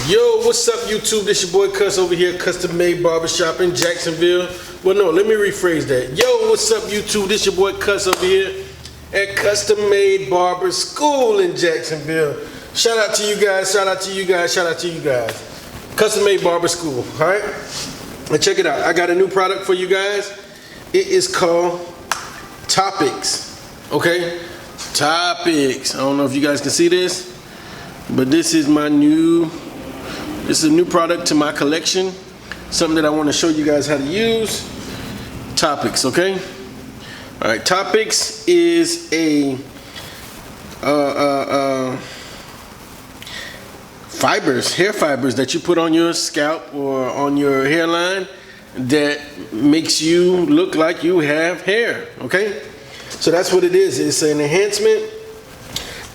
Yo, what's up YouTube? This your boy Cuss over here, Custom Made Barbershop in Jacksonville. Well, no, let me rephrase that. Yo, what's up YouTube? This your boy Cuss over here at Custom Made Barber School in Jacksonville. Shout out to you guys, shout out to you guys, shout out to you guys. Custom Made Barber School, all right? And check it out. I got a new product for you guys. It is called Toppiks, okay? Toppiks. I don't know if you guys can see this, but this is a new product to my collection. Something that I want to show you guys how to use. Toppiks, okay? All right, Toppiks is a hair fibers that you put on your scalp or on your hairline that makes you look like you have hair, okay? So that's what it is. It's an enhancement,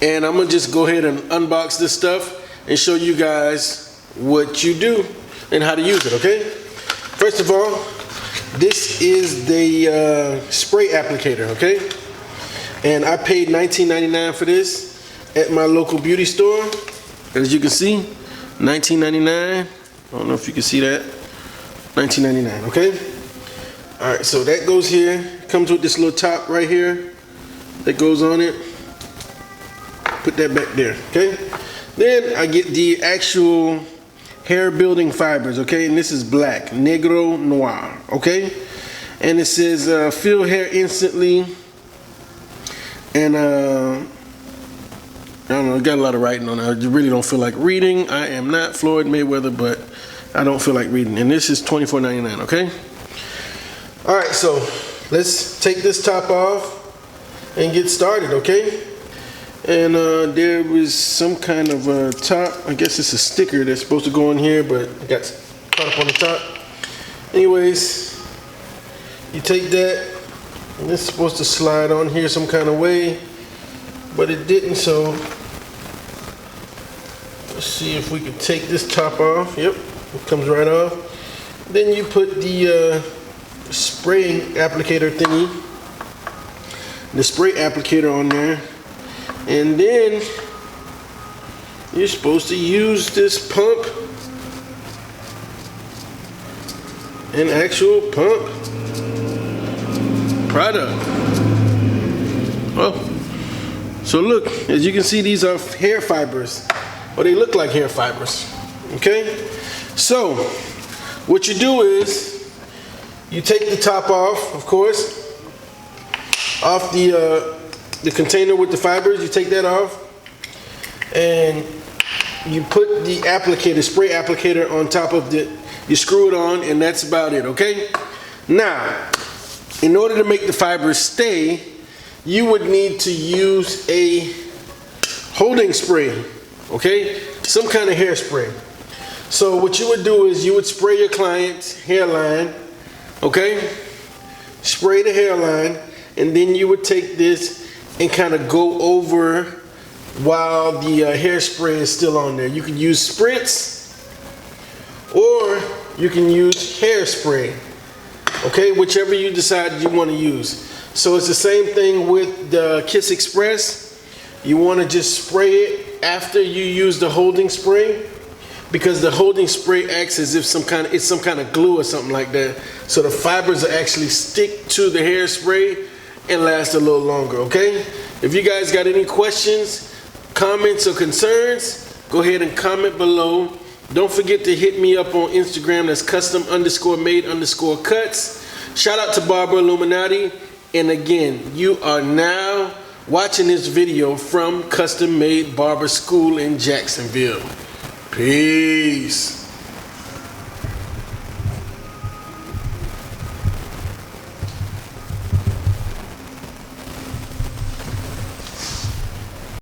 and I'm gonna just go ahead and unbox this stuff and show you guys what you do and how to use it, okay? First of all, this is the spray applicator, okay? And I paid $19.99 for this at my local beauty store. As you can see, $19.99. I don't know if you can see that. $19.99, okay? All right, so that goes here. Comes with this little top right here that goes on it. Put that back there, okay? Then I get the actual hair building fibers, okay? And this is black, negro noir, okay? And it says fill hair instantly. And I don't know, it got a lot of writing on it. I really don't feel like reading. I am not Floyd Mayweather, but I don't feel like reading. And this is $24.99, okay? All right, so let's take this top off and get started, okay? And there was some kind of top. I guess it's a sticker that's supposed to go on here, but it got caught up on the top. Anyways, you take that, and it's supposed to slide on here some kind of way, but it didn't, so let's see if we can take this top off. Yep, it comes right off. Then you put the spraying applicator thingy, the spray applicator on there. And then you're supposed to use this pump, an actual pump product. Well, so look, as you can see, these are hair fibers, or they look like hair fibers, okay? So what you do is you take the top off, of course, off the container with the fibers. You take that off and you put the applicator, spray applicator on top of you screw it on, and that's about it, okay? Now, in order to make the fibers stay, you would need to use a holding spray, okay? Some kind of hairspray. So what you would do is you would spray your client's hairline, okay? Spray the hairline, and then you would take this and kind of go over while the hairspray is still on there. You can use spritz or you can use hairspray, okay? Whichever you decide you want to use. So it's the same thing with the Kiss Express. You want to just spray it after you use the holding spray, because the holding spray acts as if it's some kind of glue or something like that. So the fibers will actually stick to the hairspray and last a little longer, okay? If you guys got any questions, comments, or concerns, go ahead and comment below. Don't forget to hit me up on Instagram. That's custom_made_cuts. Shout out to Barber Illuminati. And again, you are now watching this video from Custom Made Barber School in Jacksonville. Peace.